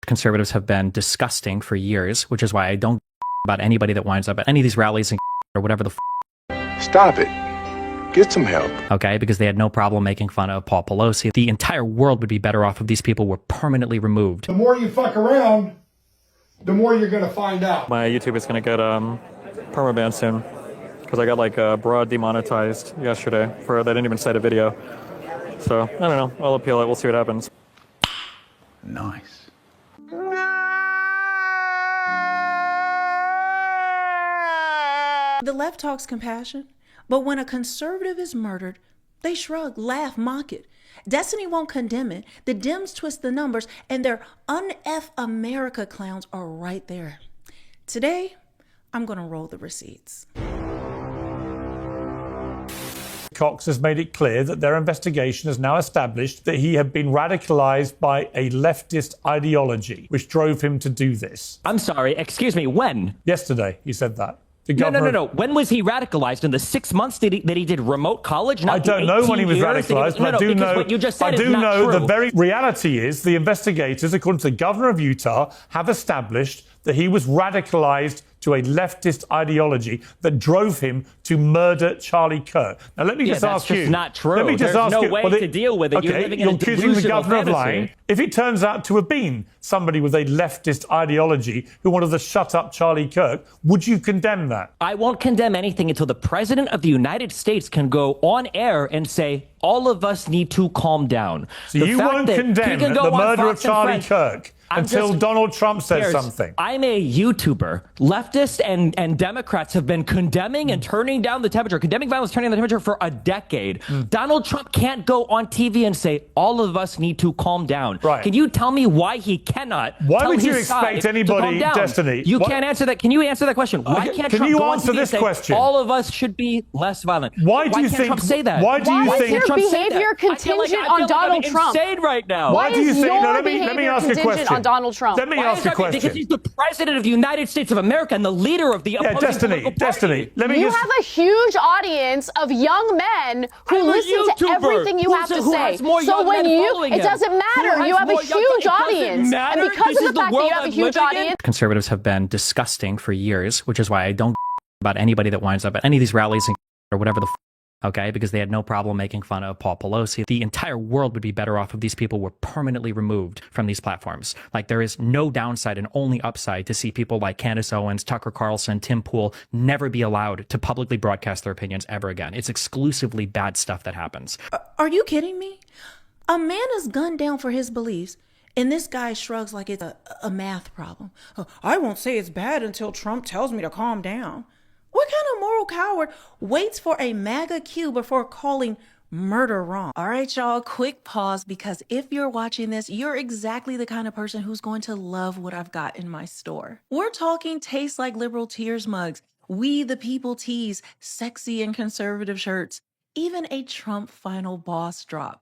Conservatives have been disgusting for years, which is why I don't about anybody that winds up at any of these rallies and or whatever the Stop it. Get some help. Okay, because they had no problem making fun of Paul Pelosi. The entire world would be better off if these people were permanently removed. The more you fuck around, the more you're going to find out. My YouTube is going to get permabanned soon because I got like broad demonetized yesterday for they didn't even cite a video. So I don't know. I'll appeal it. We'll see what happens. Nice. The left talks compassion, but when a conservative is murdered, they shrug, laugh, mock it. Destiny won't condemn it. The Dems twist the numbers, and their un-F America clowns are right there. Today, I'm going to roll the receipts. Cox has made it clear that their investigation has now established that he had been radicalized by a leftist ideology, which drove him to do this. I'm sorry, excuse me, when? Yesterday, he said that. No. When was he radicalized? In the 6 months that he did remote college? I don't know when he was radicalized, but I do know what you just said I do is not know true. the very reality is the investigators, according to the governor of Utah, have established that he was radicalized to a leftist ideology that drove him to murder Charlie Kirk. Now, let me just ask you. That's just not true. Let me just There's ask no you. way to deal with it. Okay, You're living you're in a accusing the delusional governor of fantasy. lying. If he turns out to have been somebody with a leftist ideology who wanted to shut up Charlie Kirk, would you condemn that? I won't condemn anything until the president of the United States can go on air and say, all of us need to calm down. So you won't condemn the murder of Charlie Kirk until Donald Trump says something. I'm a YouTuber. Leftists and Democrats have been condemning and turning down the temperature, condemning violence, turning down the temperature for a decade. Donald Trump can't go on TV and say, all of us need to calm down. Right. Can you tell me why he cannot? Why would you expect anybody, Destiny? You can't answer that. Can you answer that question? Why can't Trump go on TV and say, all of us should be less violent? Why do you can't think Trump say that? Why do you Why think is your behavior contingent on Donald Trump? Insane right now. Why do you is think? your No, let me behavior ask you a contingent question. on Donald Trump? Let me ask you a question. Because he's the president of the United States of America and the leader of the opposing political party. Destiny. Let me You have a huge audience of young men who listen to everything you have to say. So when it doesn't matter. You have a huge audience. And because of the fact that you have a huge audience. Conservatives have been disgusting for years, which is why I don't about anybody that winds up at any of these rallies and or whatever the okay, because they had no problem making fun of Paul Pelosi. The entire world would be better off if these people were permanently removed from these platforms. Like, there is no downside and only upside to see people like Candace Owens, Tucker Carlson, Tim Pool never be allowed to publicly broadcast their opinions ever again. It's exclusively bad stuff that happens. Are you kidding me? A man is gunned down for his beliefs, and this guy shrugs like it's a math problem. I won't say it's bad until Trump tells me to calm down. What kind of moral coward waits for a MAGA cue before calling murder wrong? All right, y'all, quick pause, because if you're watching this, you're exactly the kind of person who's going to love what I've got in my store. We're talking taste like liberal tears mugs, we the people tees, sexy and conservative shirts, even a Trump final boss drop.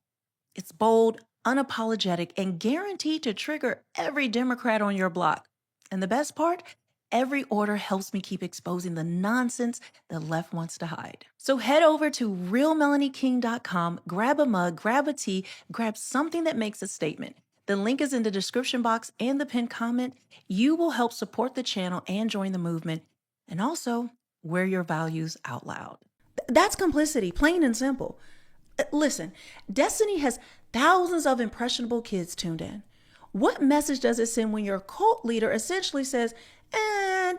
It's bold, unapologetic, and guaranteed to trigger every Democrat on your block. And the best part? Every order helps me keep exposing the nonsense the left wants to hide. So head over to realmelanieking.com, grab a mug, grab a tea, grab something that makes a statement. The link is in the description box and the pinned comment. You will help support the channel and join the movement, and also wear your values out loud. That's complicity, plain and simple. Listen, Destiny has thousands of impressionable kids tuned in. What message does it send when your cult leader essentially says,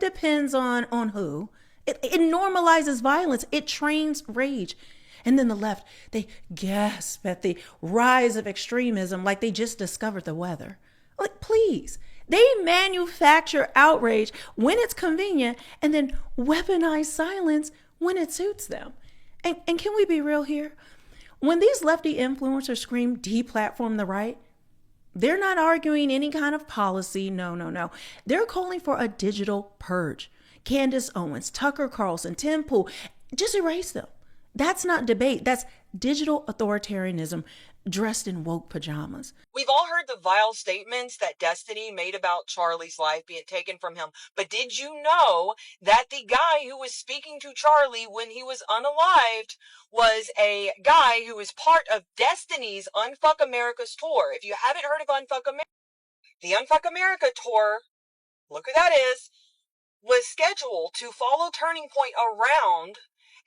depends on who? It normalizes violence. It trains rage. And then the left, they gasp at the rise of extremism like they just discovered the weather. Like, please. They manufacture outrage when it's convenient and then weaponize silence when it suits them. And can we be real here? When these lefty influencers scream deplatform the right, they're not arguing any kind of policy. No. They're calling for a digital purge. Candace Owens, Tucker Carlson, Tim Pool, just erase them. That's not debate. That's digital authoritarianism dressed in woke pajamas. We've all heard the vile statements that Destiny made about Charlie's life being taken from him. But did you know that the guy who was speaking to Charlie when he was unalived was a guy who was part of Destiny's Unfuck America's tour? If you haven't heard of Unfuck America, The Unfuck America tour, look who that is, was scheduled to follow Turning Point around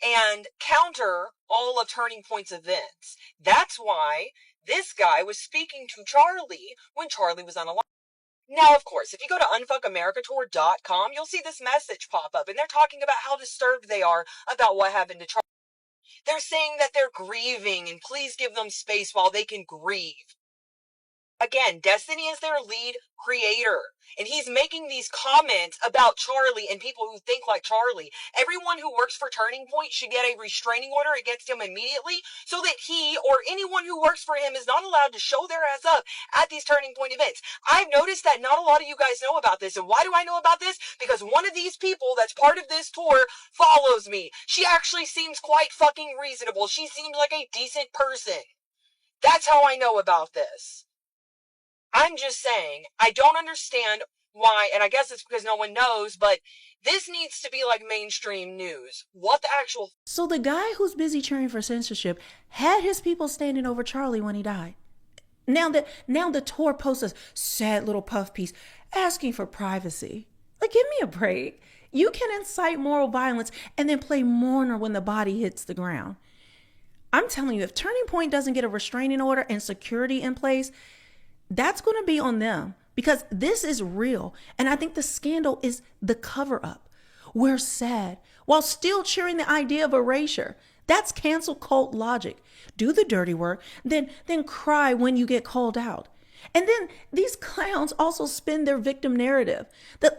and counter all of Turning Point's events. That's why this guy was speaking to Charlie when Charlie was unalive. Now, of course, if you go to unfuckamericatour.com, you'll see this message pop up, and they're talking about how disturbed they are about what happened to Charlie. They're saying that they're grieving, and please give them space while they can grieve. Again, Destiny is their lead creator, and he's making these comments about Charlie and people who think like Charlie. Everyone who works for Turning Point should get a restraining order against him immediately so that he or anyone who works for him is not allowed to show their ass up at these Turning Point events. I've noticed that not a lot of you guys know about this, and why do I know about this? Because one of these people that's part of this tour follows me. She actually seems quite fucking reasonable. She seems like a decent person. That's how I know about this. I'm just saying, I don't understand why, and I guess it's because no one knows, but this needs to be like mainstream news. What the actual... So the guy who's busy cheering for censorship had his people standing over Charlie when he died. Now the tour posts a sad little puff piece asking for privacy. Like, give me a break. You can incite moral violence and then play mourner when the body hits the ground. I'm telling you, if Turning Point doesn't get a restraining order and security in place, that's going to be on them, because this is real. And I think the scandal is the cover up. We're sad while still cheering the idea of erasure. That's cancel cult logic. Do the dirty work, then cry when you get called out. And then these clowns also spin their victim narrative.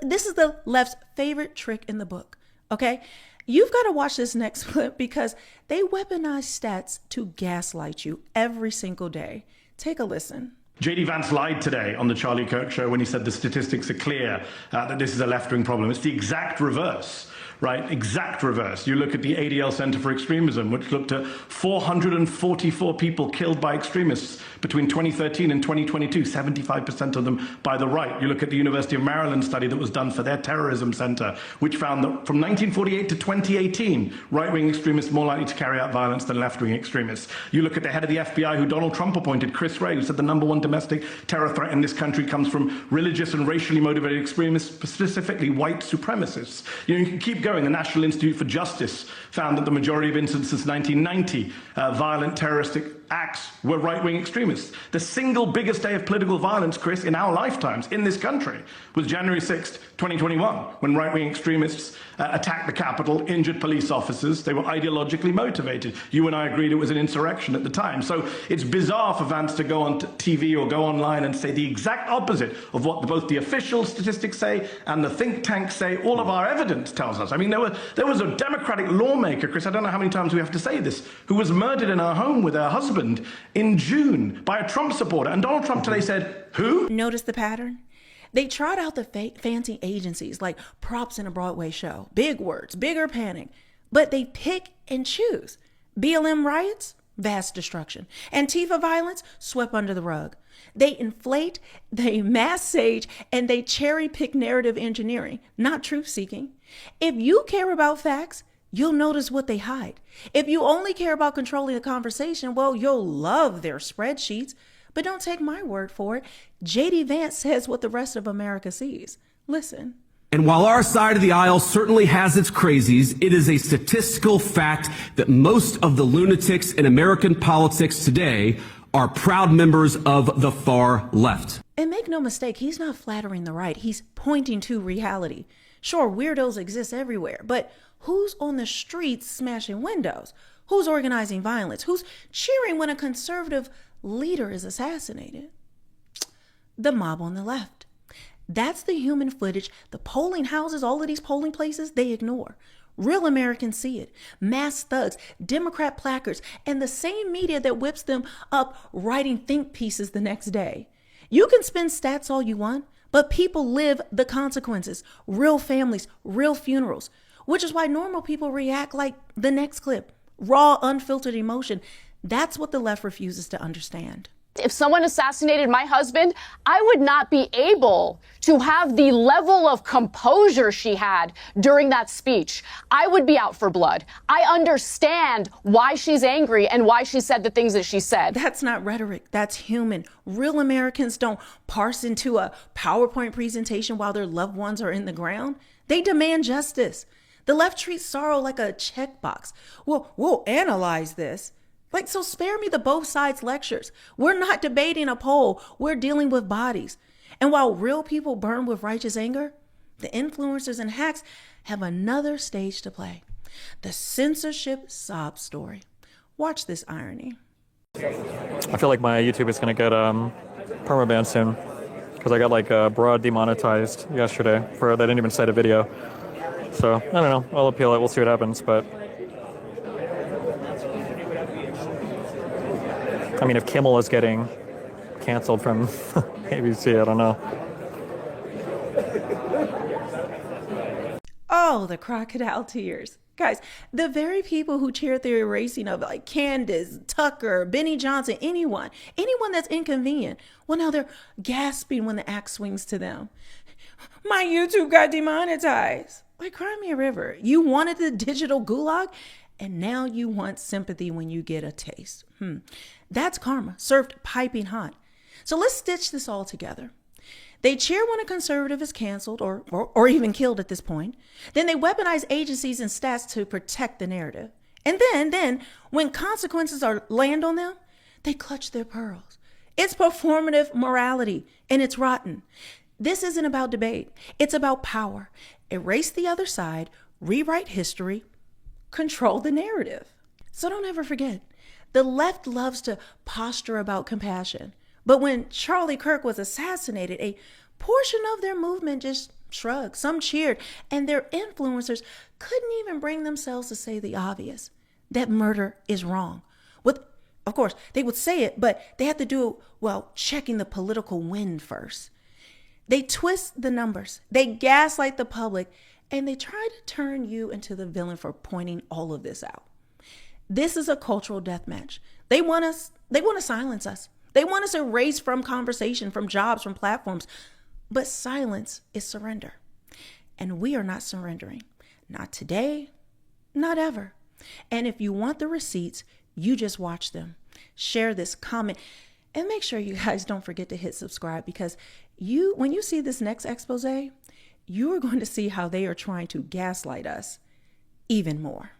This is the left's favorite trick in the book. Okay. You've got to watch this next clip because they weaponize stats to gaslight you every single day. Take a listen. J.D. Vance lied today on the Charlie Kirk show when he said the statistics are clear that this is a left-wing problem. It's the exact reverse, right? Exact reverse. You look at the ADL Center for Extremism, which looked at 444 people killed by extremists between 2013 and 2022, 75% of them by the right. You look at the University of Maryland study that was done for their terrorism center, which found that from 1948 to 2018, right-wing extremists more likely to carry out violence than left-wing extremists. You look at the head of the FBI who Donald Trump appointed, Chris Wray, who said the #1 domestic terror threat in this country comes from religious and racially motivated extremists, specifically white supremacists. You can keep going. The National Institute for Justice found that the majority of incidents since 1990, violent terroristic acts were right-wing extremists. The single biggest day of political violence, Chris, in our lifetimes in this country was January 6th, 2021, when right-wing extremists attacked the Capitol, injured police officers. They were ideologically motivated. You and I agreed it was an insurrection at the time. So it's bizarre for Vance to go on TV or go online and say the exact opposite of what both the official statistics say and the think tanks say. All of our evidence tells us. I mean, there was a Democratic lawmaker, Chris, I don't know how many times we have to say this, who was murdered in her home with her husband in June by a Trump supporter. And Donald Trump today said, who? Notice the pattern? They trot out the fancy agencies like props in a Broadway show, big words, bigger panic, but they pick and choose. BLM riots, vast destruction. Antifa violence, swept under the rug. They inflate, they mass sage, and they cherry pick narrative engineering, not truth seeking. If you care about facts, you'll notice what they hide. If you only care about controlling the conversation, well, you'll love their spreadsheets. But don't take my word for it. J.D. Vance says what the rest of America sees. Listen. And while our side of the aisle certainly has its crazies, it is a statistical fact that most of the lunatics in American politics today are proud members of the far left. And make no mistake, he's not flattering the right. He's pointing to reality. Sure, weirdos exist everywhere, but who's on the streets smashing windows? Who's organizing violence? Who's cheering when a conservative leader is assassinated? The mob on the left. That's the human footage the polling houses, all of these polling places, they ignore. Real Americans see it. Mass thugs, Democrat placards, and the same media that whips them up writing think pieces the next day. You can spin stats all you want, but people live the consequences. Real families, real funerals, which is why normal people react like the next clip. Raw, unfiltered emotion. That's what the left refuses to understand. If someone assassinated my husband, I would not be able to have the level of composure she had during that speech. I would be out for blood. I understand why she's angry and why she said the things that she said. That's not rhetoric. That's human. Real Americans don't parse into a PowerPoint presentation while their loved ones are in the ground. They demand justice. The left treats sorrow like a checkbox. Well, we'll analyze this. So spare me the both sides lectures. We're not debating a poll. We're dealing with bodies. And while real people burn with righteous anger, the influencers and hacks have another stage to play. The censorship sob story. Watch this irony. I feel like my YouTube is going to get permabanned soon because I got broad demonetized yesterday for that I didn't even cite a video. So I don't know. I'll appeal it. We'll see what happens. But I mean, if Kimmel is getting canceled from ABC, I don't know. Oh, the crocodile tears. Guys, the very people who cheered the erasing of Candace, Tucker, Benny Johnson, anyone that's inconvenient, well, now they're gasping when the axe swings to them. My YouTube got demonetized. Cry me a river. You wanted the digital gulag, and now you want sympathy when you get a taste. That's karma, served piping hot. So let's stitch this all together. They cheer when a conservative is canceled or even killed at this point. Then they weaponize agencies and stats to protect the narrative. And then when consequences land on them, they clutch their pearls. It's performative morality, and it's rotten. This isn't about debate. It's about power. Erase the other side, rewrite history, control the narrative. So don't ever forget, the left loves to posture about compassion. But when Charlie Kirk was assassinated, a portion of their movement just shrugged. Some cheered, and their influencers couldn't even bring themselves to say the obvious, that murder is wrong. Of course, they would say it, but they had to do it while checking the political wind first. They twist the numbers, they gaslight the public, and they try to turn you into the villain for pointing all of this out. This is a cultural death match. They want to silence us. They want us erased from conversation, from jobs, from platforms. But silence is surrender. And we are not surrendering. Not today, not ever. And if you want the receipts, you just watch them. Share this, comment, and make sure you guys don't forget to hit subscribe, because when you see this next expose, you are going to see how they are trying to gaslight us even more.